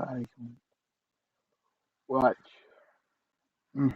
anybody can watch. Mm.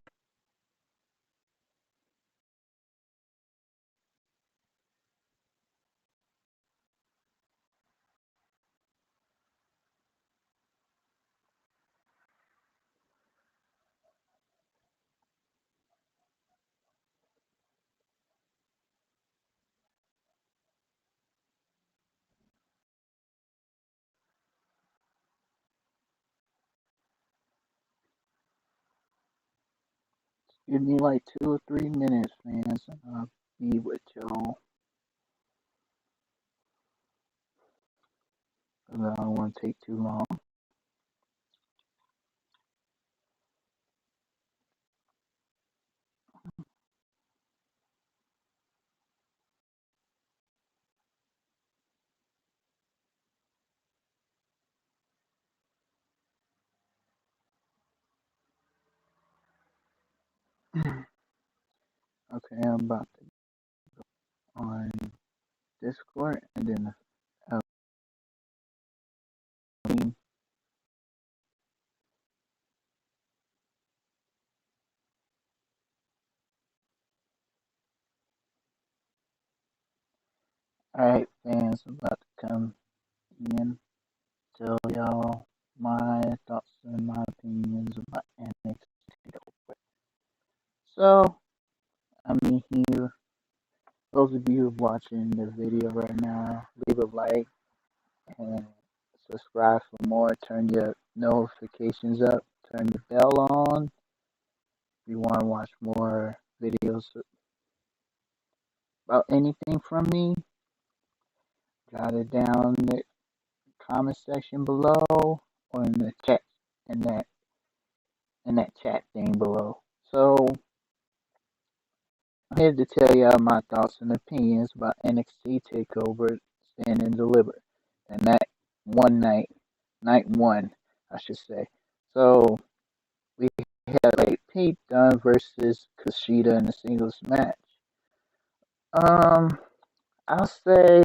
Give me like 2 or 3 minutes, fans, and I'll be with y'all. 'Cause I don't want to take too long. Okay, I'm about to go on Discord and then mean, alright, fans, I'm about to come in, tell y'all my thoughts and my opinions about NXT. So, I'm here. Those of you watching the video right now, leave a like and subscribe for more. Turn your notifications up. Turn the bell on. If you want to watch more videos about anything from me, jot it down in the comment section below or in the chat in that chat thing below. So I'm here to tell y'all my thoughts and opinions about NXT Takeover Stand and Deliver, and that night one, I should say. So we had like Pete Dunne versus Kushida in a singles match. I'll say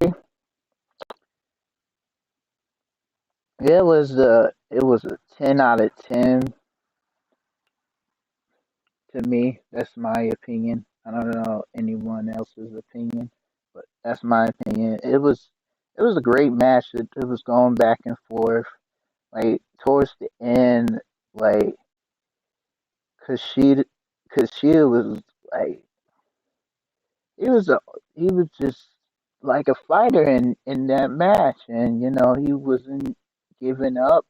it was a 10 out of 10 to me. That's my opinion. I don't know anyone else's opinion, but that's my opinion. It was a great match. It was going back and forth. Like towards the end, like Kushida, Kushida was like he was a he was just like a fighter in that match, and he wasn't giving up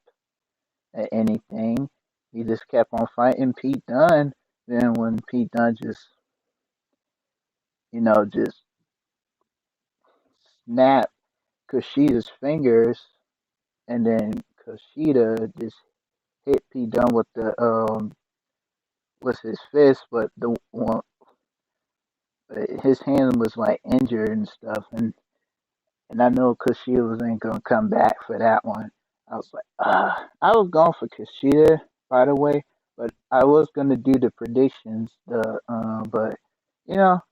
at anything. He just kept on fighting Pete Dunne. Then when Pete Dunne just snapped Kushida's fingers, and then Kushida just hit Pete Dunne with the with his fist, but the one his hand was like injured and stuff, and I know Kushida ain't gonna come back for that one. I was like, I was going for Kushida, by the way, but I was gonna do the predictions, but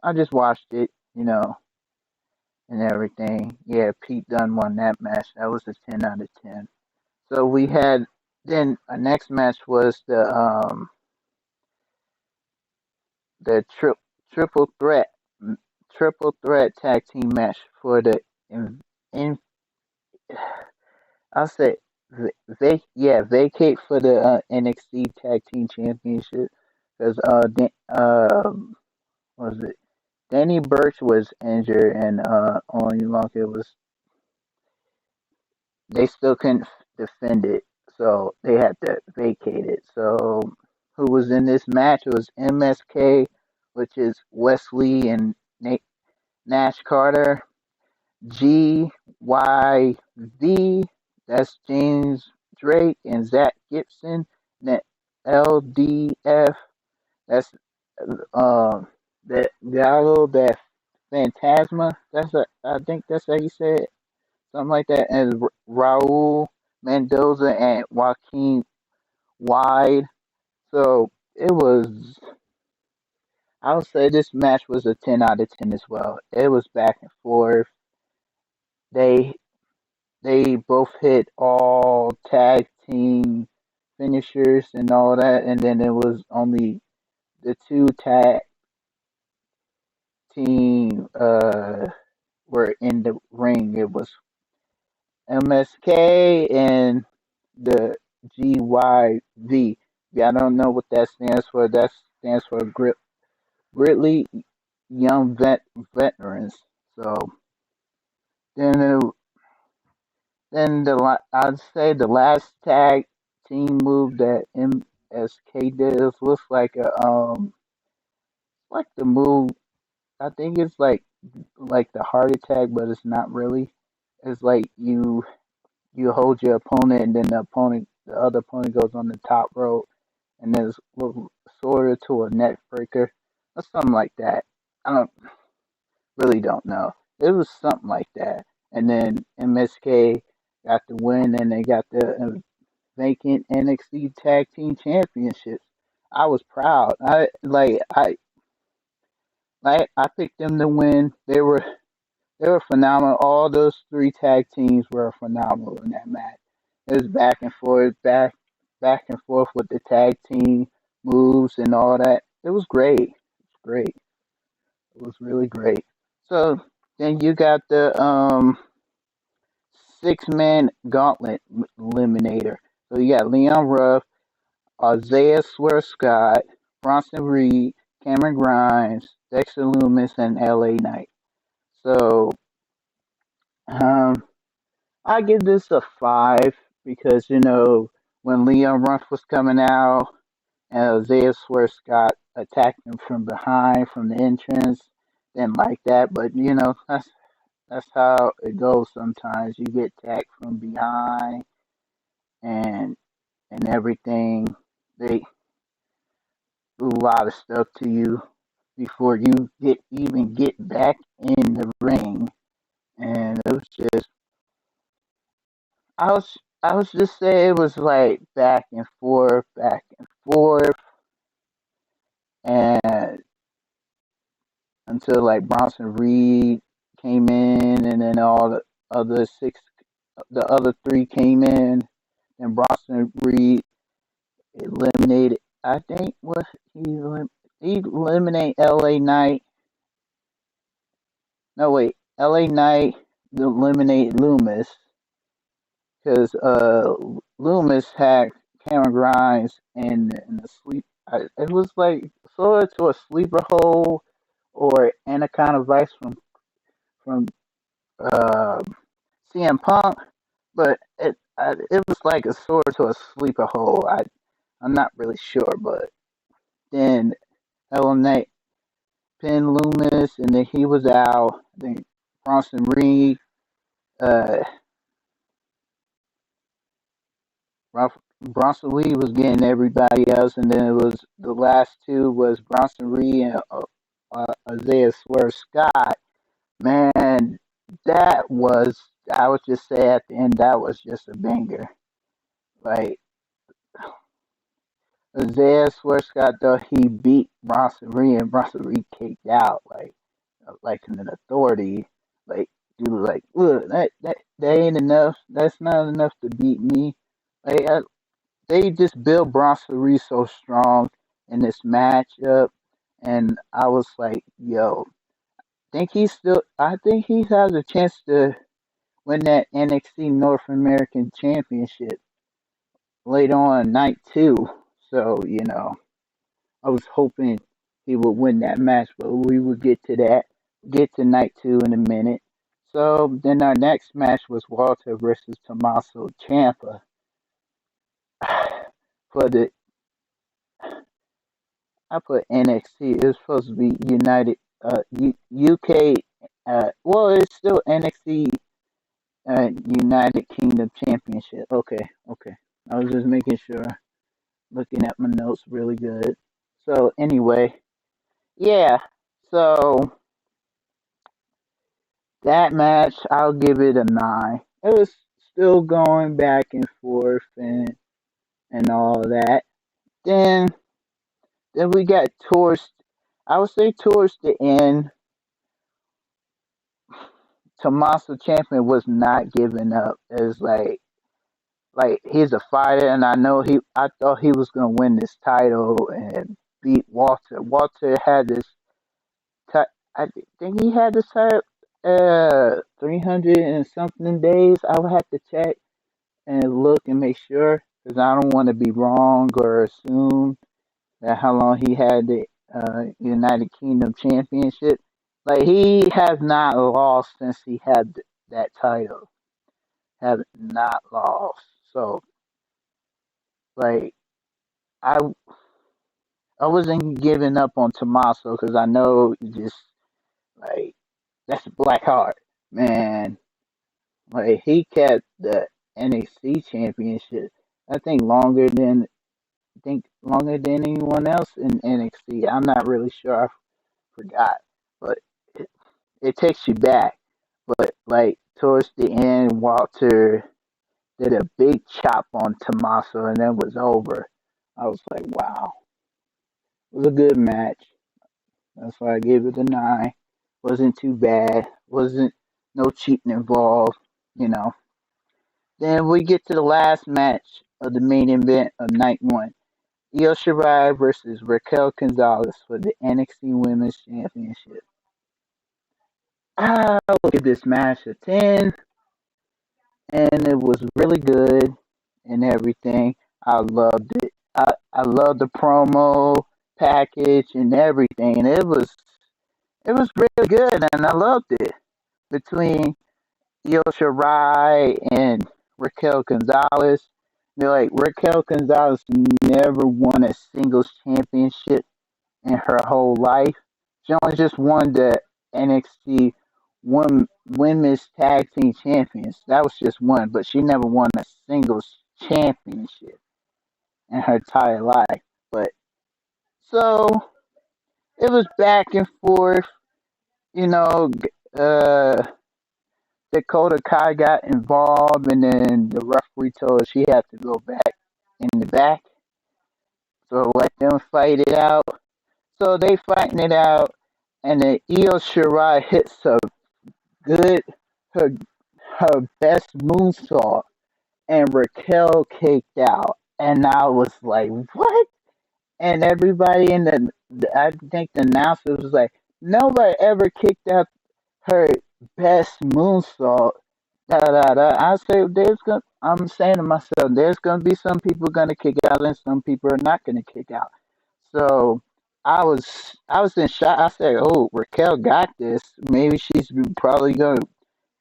I just watched it, and everything. Yeah, Pete Dunne won that match. That was a 10 out of 10. So we had then our next match was the triple threat tag team match for the in I'll say vacate for the NXT Tag Team Championship because was it Danny Burch was injured and only long it was they still couldn't defend it, so they had to vacate it. So who was in this match? It was MSK, which is Wesley and Nash Carter. GYV, that's James Drake and Zach Gibson. Then LDF, that's that Gallo, that Phantasma. I think that's how you say it, something like that. And Raul Mendoza and Joaquin Wide. So it was. I would say this match was a 10 out of 10 as well. It was back and forth. They They both hit all tag team finishers and all that, and then it was only the two tag team were in the ring. It was MSK and the GYV. Yeah, I don't know what that stands for. That stands for Gridley Young Veterans. So then, I'd say the last tag team move that MSK did looks like the move. I think it's like the heart attack, but it's not really. It's like you hold your opponent, and then the other opponent goes on the top rope, and then it's sort of to a neck breaker or something like that. I don't know. It was something like that, and then MSK got the win, and they got the vacant NXT Tag Team Championships. I was proud. I picked them to win. They were phenomenal. All those three tag teams were phenomenal in that match. It was back and forth with the tag team moves and all that. It was great. It was great. It was really great. So then you got the 6-man gauntlet eliminator. So you got Leon Ruff, Isaiah Swear Scott, Bronson Reed, Cameron Grimes, Dexter Loomis, and LA Knight. So um, I give this a 5 because when Leon Ruff was coming out and Isaiah Swear Scott attacked him from behind from the entrance, didn't like that. But that's how it goes sometimes. You get attacked from behind and everything. They do a lot of stuff to you before you even get back in the ring, and it was just I was just saying it was like back and forth, and until like Bronson Reed came in, and then all the other three came in, and Bronson Reed eliminated. I think what he eliminated L.A. Knight. No wait, L.A. Knight eliminated Loomis because Loomis had Cameron Grimes in the sleep. It was like sort of to a sleeper hole or Anaconda Vice from uh, CM Punk, but it was like a sort of to a sleeper hole. I'm not really sure, but then Hell Knight pinned Loomis, and then he was out. I think Bronson Reed. Uh, Bronson Reed was getting everybody else, and then it was the last two was Bronson Reed and Isaiah Swerve Scott. Man, that was I would just say at the end that was just a banger. Like Isaiah Swerve Scott though he beat Bronson Reed and Bronson Reed kicked out like an authority. Like he was like, look, that ain't enough. That's not enough to beat me. Like they just built Bronson Reed so strong in this matchup, and I was like, yo, I think he has a chance to win that NXT North American Championship later on night two. So I was hoping he would win that match, but we will get to night two in a minute. So then our next match was Walter versus Tommaso Ciampa for the I put NXT. It was supposed to be United UK. Well, it's still NXT United Kingdom Championship. Okay, okay. I was just making sure. Looking at my notes really good. So anyway, yeah. So that match, I'll give it a 9. It was still going back and forth and all of that. Then we got I would say towards the end, Tommaso Ciampa was not giving up. It's like like he's a fighter, and I thought he was gonna win this title and beat Walter. Walter had this. I think he had this title 300 and something days. I would have to check and look and make sure because I don't want to be wrong or assume that how long he had the United Kingdom Championship. Like he has not lost since he had that title. Have not lost. So like I I wasn't giving up on Tommaso because I know just like that's a black heart, man. Like he kept the NXT championship. I think longer than anyone else in NXT. I'm not really sure. I forgot, but it, it takes you back. But like towards the end, Walter did a big chop on Tommaso, and then was over. I was like, wow, it was a good match. That's why I gave it a 9. Wasn't too bad. Wasn't no cheating involved, you know. Then we get to the last match of the main event of night one. Io Shirai versus Raquel Gonzalez for the NXT Women's Championship. I will give this match a 10, and it was really good and everything. I loved it. I loved the promo package and everything, and it was really good, and I loved it between Io Shirai and Raquel Gonzalez. They're like Raquel Gonzalez never won a singles championship in her whole life. She only just won the NXT Women's Tag Team Champions. That was just one, but she never won a singles championship in her entire life. But so it was back and forth. You know, uh, Dakota Kai got involved, and then the referee told her she had to go back in the back. So let them fight it out. So they fighting it out, and then Io Shirai hits good her her best moonsault, and Raquel kicked out. And I was like, what? And everybody in I think the announcer was like, nobody ever kicked out her best moonsault. Da da da. I'm saying to myself, there's gonna be some people gonna kick out, and some people are not gonna kick out. So I was in shock. I said, "Oh, Raquel got this. Maybe she's probably gonna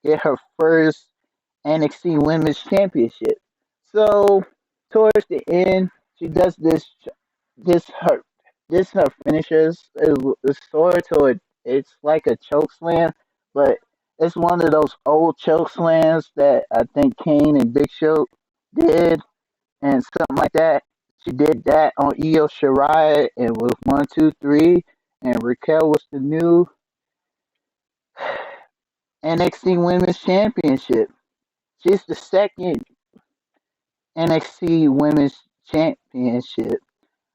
get her first NXT Women's Championship." So towards the end, she does this her her finishers is sort of it's like a choke slam, but it's one of those old choke slams that I think Kane and Big Show did and something like that. She did that on Io Shirai and was 1, 2, 3, and Raquel was the new NXT Women's Championship. She's the second NXT Women's Championship.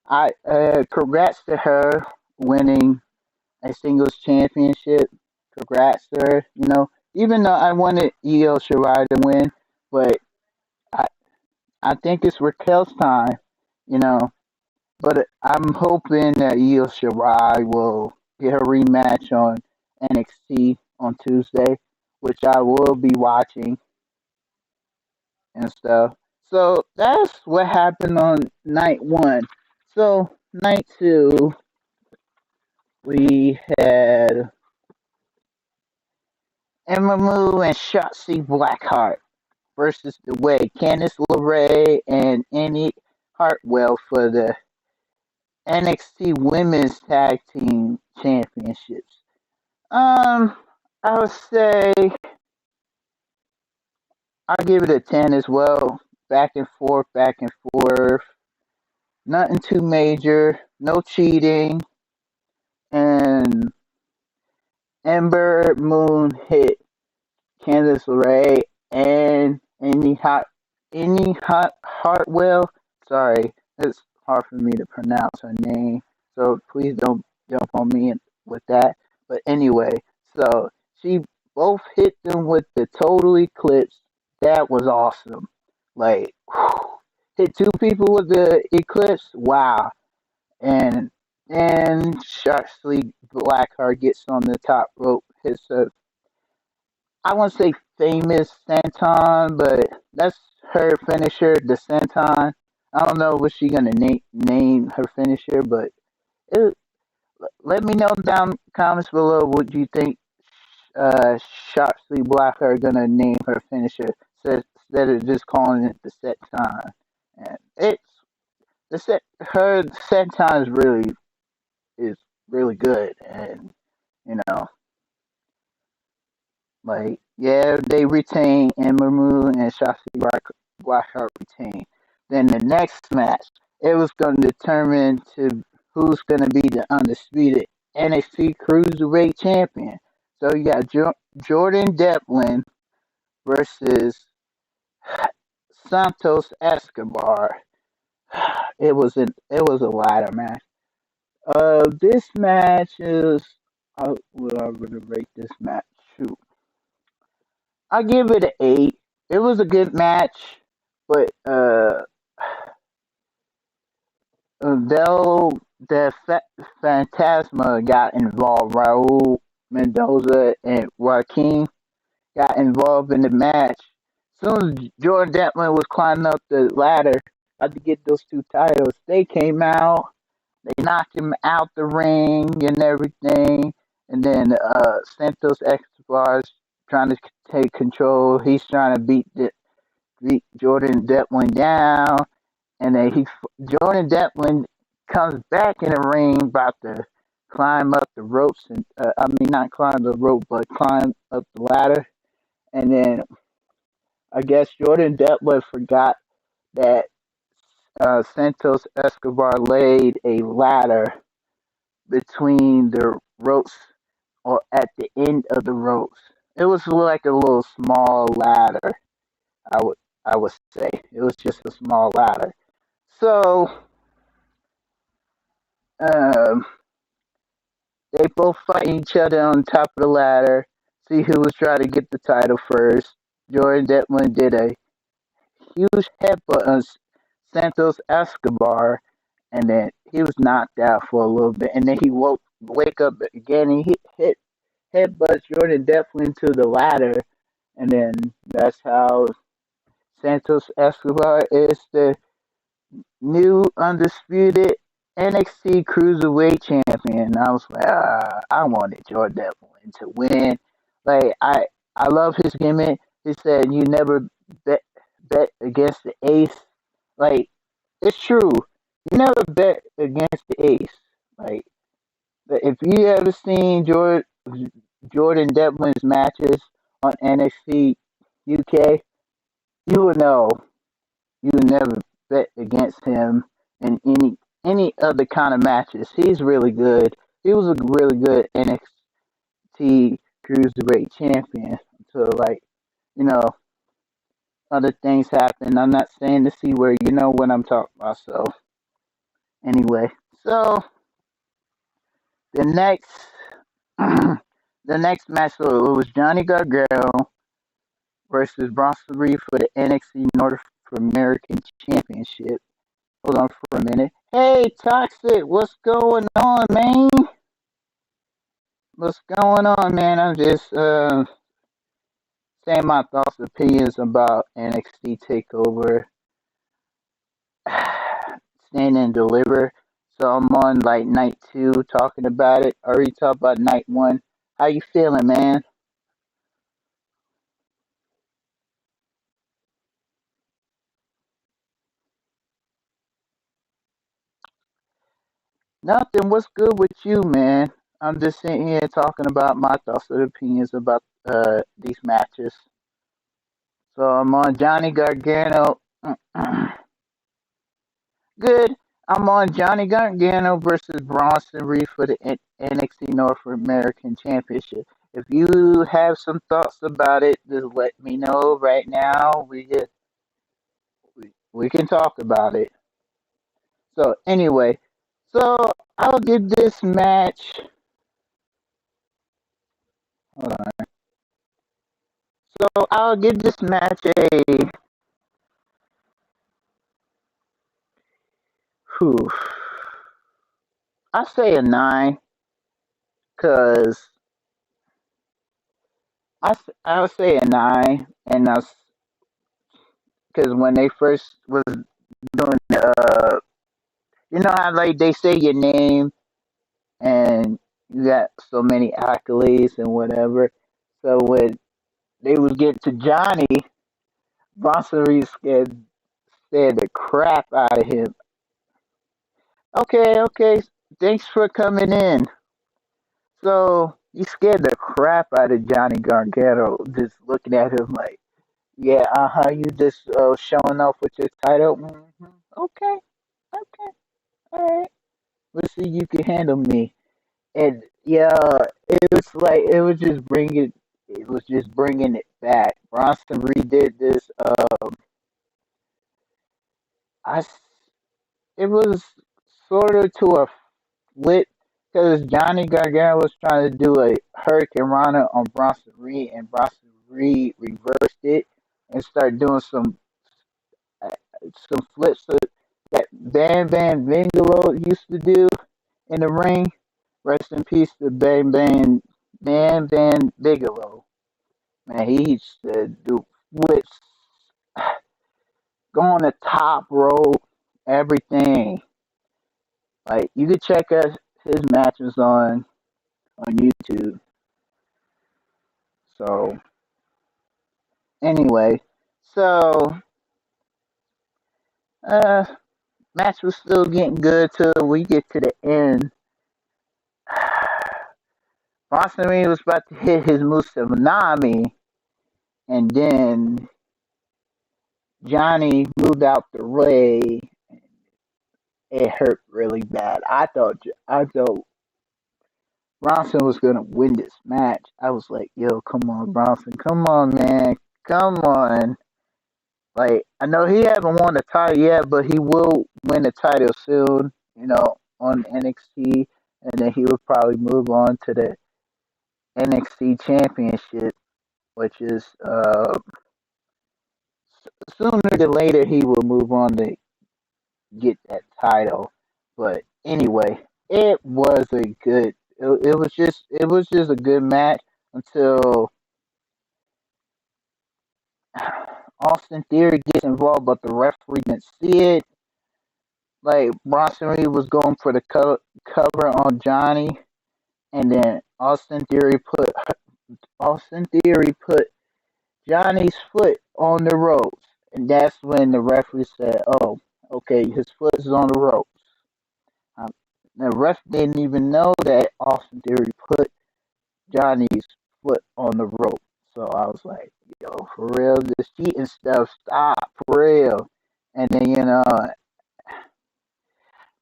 I congrats to her winning a singles championship. Congrats to her. You know, even though I wanted Io Shirai to win, but I I think it's Raquel's time. You know, but I'm hoping that Io Shirai will get her rematch on NXT on Tuesday, which I will be watching and stuff. So that's what happened on night one. So night two, we had Emma Moo and Shotzi Blackheart versus the Way, Candice LeRae and Annie Hartwell for the NXT Women's Tag Team Championships. I would say I'll give it a 10 as well. Back and forth, back and forth. Nothing too major. No cheating. And Ember Moon hit Candice LeRae and Hartwell. Sorry, it's hard for me to pronounce her name, so please don't jump on me with that. But anyway, so she both hit them with the total eclipse. That was awesome. Like, hit two people with the Eclipse. Wow. And Shotzi Blackheart gets on the top rope, hits a, I won't say famous senton, but that's her finisher, the senton. I don't know what she gonna name her finisher, but it, let me know down comments below what you think Shotzi Blackheart gonna name her finisher, instead of just calling it the senton. And it's her senton is really good, and you know, like, yeah, they retain Ember Moon and Shotzi Blackheart retain. Then the next match, it was going to determine to who's going to be the undisputed NXT Cruiserweight Champion. So you got Jordan Devlin versus Santos Escobar. It was a ladder match. This match is, what I would rate this match? Shoot, I give it an 8. It was a good match, but though the Phantasma got involved, Raul Mendoza and Joaquin got involved in the match. As soon as Jordan Devlin was climbing up the ladder to get those two titles, they came out. They knocked him out the ring and everything. And then Santos Escobar's trying to take control. He's trying to beat Jordan Devlin down. And then Jordan Devlin comes back in the ring, about to climb up the ropes. And I mean, not climb the rope, but climb up the ladder. And then I guess Jordan Devlin forgot that Santos Escobar laid a ladder between the ropes, or at the end of the ropes. It was like a little small ladder. I would I would say it was just a small ladder. So um, they both fight each other on top of the ladder. See who was trying to get the title first. Jordan Devlin did a huge headbutt on Santos Escobar, and then he was knocked out for a little bit, and then he wake up again, and he headbutts Jordan Devlin to the ladder, and then that's how Santos Escobar is the new undisputed NXT Cruiserweight Champion. I was like, I wanted Jordan Devlin to win. Like, I love his gimmick. He said, "You never bet against the ace." Like, it's true. You never bet against the ace. Like, if you ever seen Jordan Devlin's matches on NXT UK, you would know you would never bet against him in any other kind of matches. He's really good. He was a really good NXT Cruiserweight champion until, like, you know, other things happen. I'm not saying to see where, you know what I'm talking about. So anyway, so the next the next match was Johnny Gargano versus Bronson Reed for the NXT North American Championship. Hold on for a minute. Hey, Toxic, what's going on, man? What's going on, man? I'm just saying my thoughts, opinions about NXT Takeover, Stand and Deliver. So I'm on like night 2 talking about it. I already talked about night 1. How you feeling, man? Nothing. What's good with you, man? I'm just sitting here talking about my thoughts and opinions about these matches. So I'm on Johnny Gargano. Good. I'm on Johnny Gargano versus Bronson Reed for the NXT North American Championship. If you have some thoughts about it, just let me know right now. We can talk about it. So anyway, so I'll give this match. Hold on. So I'll give this match a Whew. I say a 9 because I would say a 9, and that's because when they first was doing you know how like they say your name and you got so many accolades and whatever. So when they was getting to Johnny, Bronson Reed scared the crap out of him. Okay, okay, thanks for coming in. So he scared the crap out of Johnny Gargano, just looking at him like, yeah, you just showing off with your title. Okay, okay, all right. Let's see, you can handle me. And yeah, it was just bringing it back. Bronson redid this. I, s- it was sort of to a flip because Johnny Gargano was trying to do a Hurricane Rana on Bronson Reed, and Bronson Reed reversed it and started doing uh, some flips that Bam Bam Bigelow used to do in the ring. Rest in peace to Bam Bam Bigelow. Man, he used to do flips, go on the top rope, everything. Like you could check his matches on YouTube. So anyway, so uh, match was still getting good till we get to the end. Bronson Reed was about to hit his Musanami, and then Johnny moved out the way. It hurt really bad. I thought Bronson was gonna win this match. I was like, yo, come on, Bronson, come on, man, come on. Like, I know he haven't won the title yet, but he will win the title soon, on NXT, and then he would probably move on to the NXT Championship, which is sooner than later he will move on to get that title. But anyway, it was a good. It was just a good match until Austin Theory gets involved, but the referee didn't see it. Like Bronson Reed was going for the cover on Johnny, and then Austin Theory put Johnny's foot on the ropes, and that's when the referee said, "Oh, okay, his foot is on the ropes." Um, the ref didn't even know that Austin Theory put Johnny's foot on the rope. So I was like, "Yo, for real, this cheating stuff, stop, for real." And then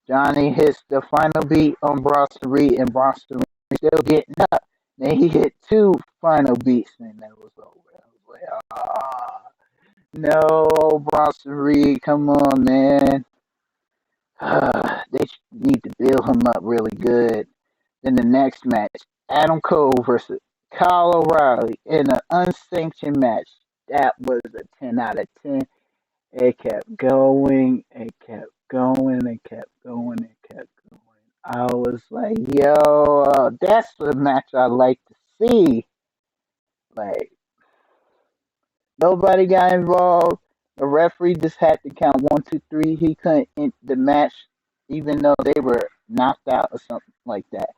Johnny hits the final beat on Bronson Reed, and Bronson Reed still getting up. Then he hit two final beats, and that was over. I was like, no, Bronson Reed, come on, man. They need to build him up really good. Then the next match, Adam Cole versus Kyle O'Reilly in an unsanctioned match. That was a 10 out of 10. It kept going, it kept going, it kept going, it kept going. I was like, yo, that's the match I like to see. Like, nobody got involved. The referee just had to count one, two, three. He couldn't end the match, even though they were knocked out or something like that.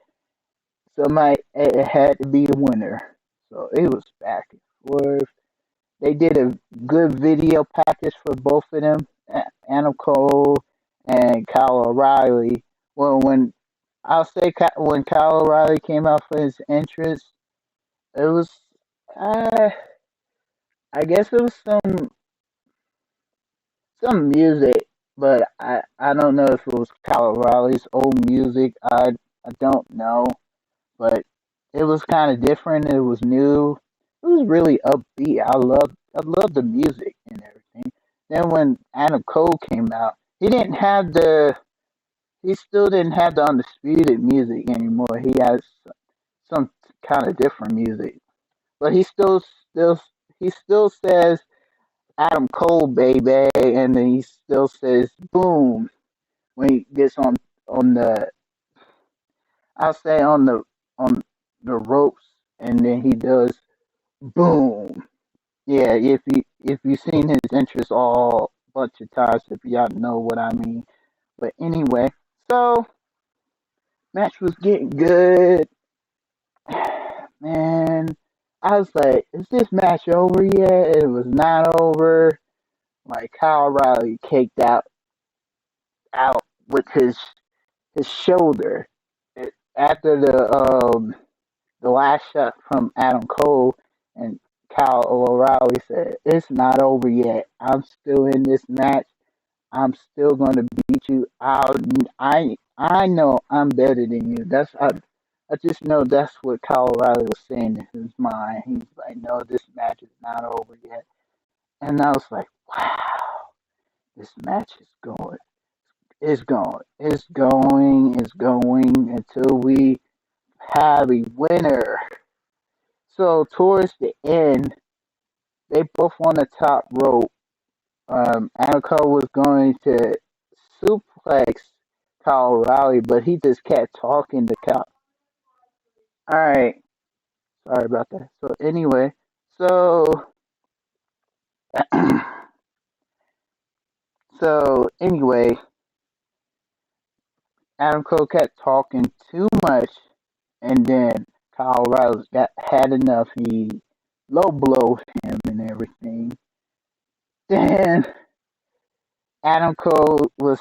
Somebody it had to be the winner. So it was back and forth. They did a good video package for both of them, Anna Cole and Kyle O'Reilly. Well, when Kyle O'Reilly came out for his entrance, it was, uh, I guess it was some music, but I don't know if it was Kyle O'Reilly's old music. I don't know, but it was kind of different. It was new. It was really upbeat. I love the music and everything. Then when Adam Cole came out, he still didn't have the undisputed music anymore. He has some kind of different music, but he still says Adam Cole, baby, and then he still says boom when he gets on the, I'll say on the ropes, and then he does boom. Yeah, if you've seen his entrance all bunch of times, if y'all know what I mean. But anyway, so match was getting good. Man, I was like, is this match over yet? It was not over. Like Kyle O'Reilly caked out with his shoulder after the last shot from Adam Cole, and Kyle O'Reilly said, "It's not over yet. I'm still in this match. I'm still going to beat you. I know I'm better than you." I just know that's what Kyle O'Reilly was saying in his mind. He's like, "No, this match is not over yet." And I was like, "Wow, this match is going. It's going. It's going. It's going until we have a winner." So towards the end, they both on the top rope. Anaco was going to suplex Kyle O'Reilly, but he just kept talking to Kyle. All right, sorry about that. So anyway, so so anyway, Adam Cole kept talking too much, and then Kyle O'Reilly had enough. He low blowed him and everything. Then Adam Cole was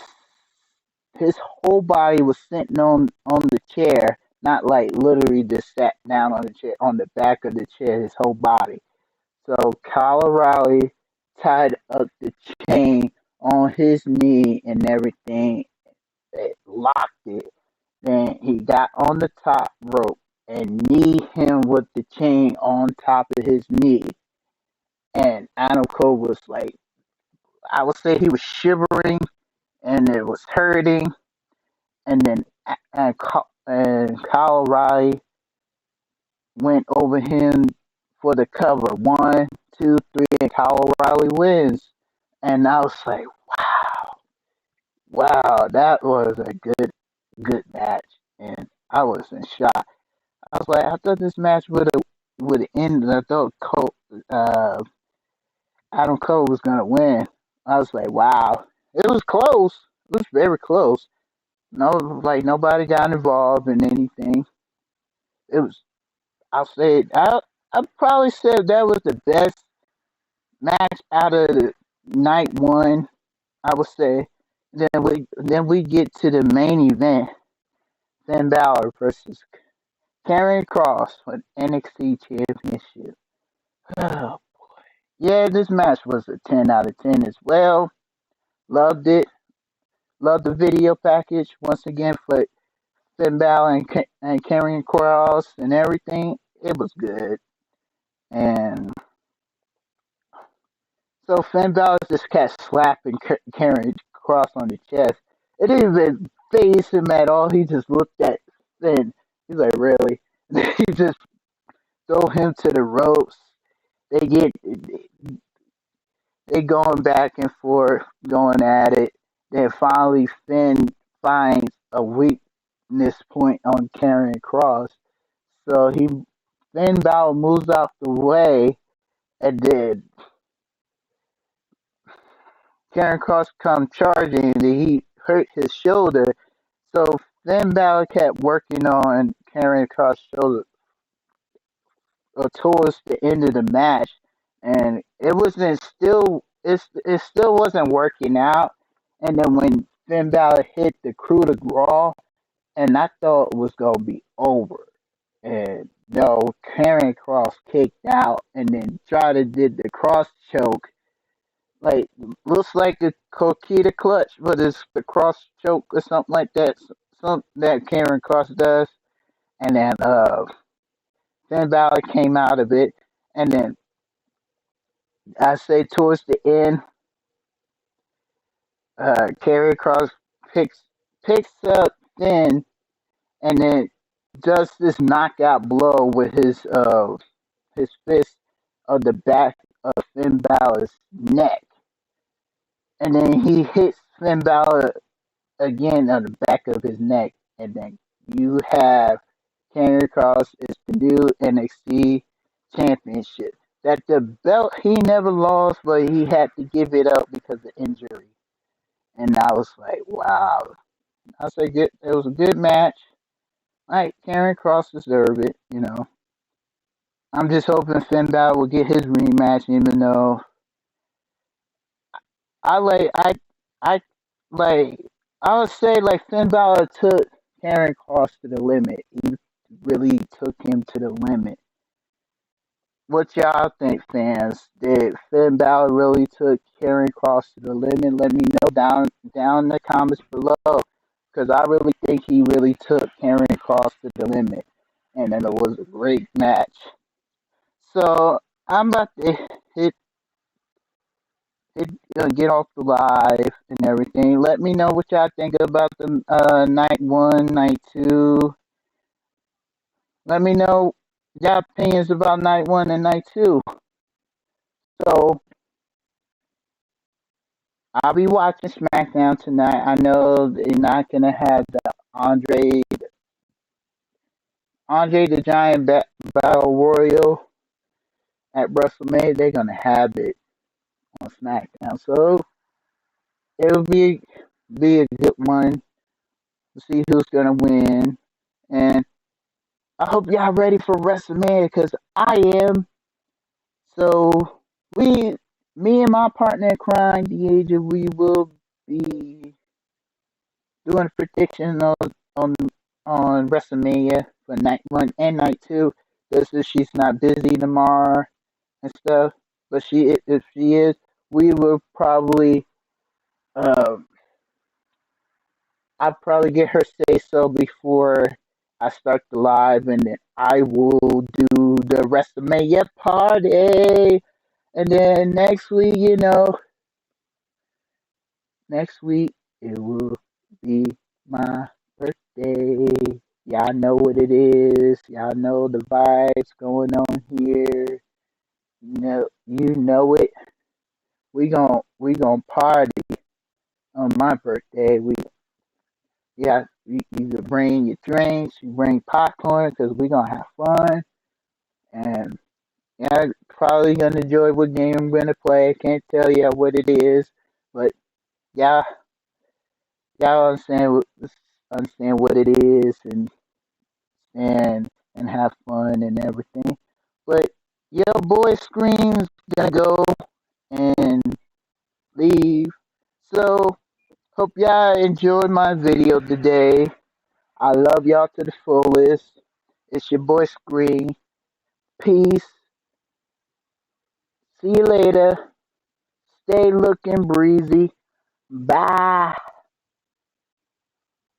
his whole body was sitting on the chair, not like literally just sat down on the chair on the back of the chair. His whole body. So Kyle O'Reilly tied up the chain on his knee and everything. It locked it. Then he got on the top rope and kneed him with the chain on top of his knee. And Adam Cole was like, I would say he was shivering and it was hurting. And then and Kyle O'Reilly went over him for the cover. 1, 2, 3, and Kyle O'Reilly wins. And I was like, wow, that was a good match. And I was in shock. I was like, I thought this match would end. I thought Adam Cole was gonna win. I was like, wow, it was close. It was very close. No, like nobody got involved in anything. It was. I'll say it. I probably said that was the best match out of the night one. I would say. Then we get to the main event. Finn Balor versus Karrion Kross for NXT Championship. Oh, yeah, this match was a 10 out of 10 as well. Loved it. Loved the video package once again for Finn Balor and Karrion Kross and everything. It was good. And so Finn Balor just kept slapping Karrion Kross on the chest. It didn't even phase him at all. He just looked at Finn. He's like, really? He just throw him to the ropes. They get they going back and forth, going at it. Then finally Finn finds a weakness point on Karrion Kross. So Finn Balor moves out the way, and then Karrion Kross comes charging, and he hurt his shoulder. So Finn Balor kept working on Karrion Kross' shoulder towards the end of the match, and it still wasn't working out. And then when Finn Balor hit the coup de grace, and I thought it was gonna be over, and no, Karrion Kross kicked out, and then tried to did the cross choke, like looks like the Coquita clutch, but it's the cross choke or something like that, something that Karrion Kross does, and then Finn Balor came out of it, and then I say towards the end, Karrion Kross picks up Finn, and then does this knockout blow with his fist of the back of Finn Balor's neck, and then he hits Finn Balor again on the back of his neck, and then you have Karrion Cross is the new NXT championship. That the belt he never lost, but he had to give it up because of injury. And I was like, wow. I said, good. It was a good match. Like Karrion Cross deserved it. I'm just hoping Finn Balor will get his rematch, even though I like I like I would say like Finn Balor took Karrion Cross to the limit. He really took him to the limit. What y'all think, fans? Did Finn Balor really took Karrion Cross to the limit? Let me know down in the comments below, because I really think he really took Karrion Cross to the limit, and then it was a great match. So I'm about to hit get off the live and everything. Let me know what y'all think about the night one, night two. Let me know y'all opinions about night one and night two. So I'll be watching SmackDown tonight. I know they're not gonna have the Andre the Giant Battle Royal at WrestleMania. They're gonna have it on SmackDown, so it'll be a good one to see who's gonna win. And I hope y'all ready for WrestleMania because I am. So me and my partner in crime, Deja, we will be doing a prediction on on WrestleMania for night one and night two. This is she's not busy tomorrow and stuff, but if she is, we will probably um I'll probably get her say so before I start the live, and then I will do the WrestleMania party. And then next week it will be my birthday. Y'all know what it is. Y'all know the vibes going on here. You know it. We gon' party on my birthday. You can bring your drinks, you bring popcorn, because we gonna have fun. And yeah, probably gonna enjoy what game I'm gonna play. I can't tell you what it is, but yeah, y'all understand what it is, and have fun and everything. But your boy Scream's gonna go and leave. So hope y'all enjoyed my video today. I love y'all to the fullest. It's your boy Scream. Peace. See you later. Stay looking breezy. Bye.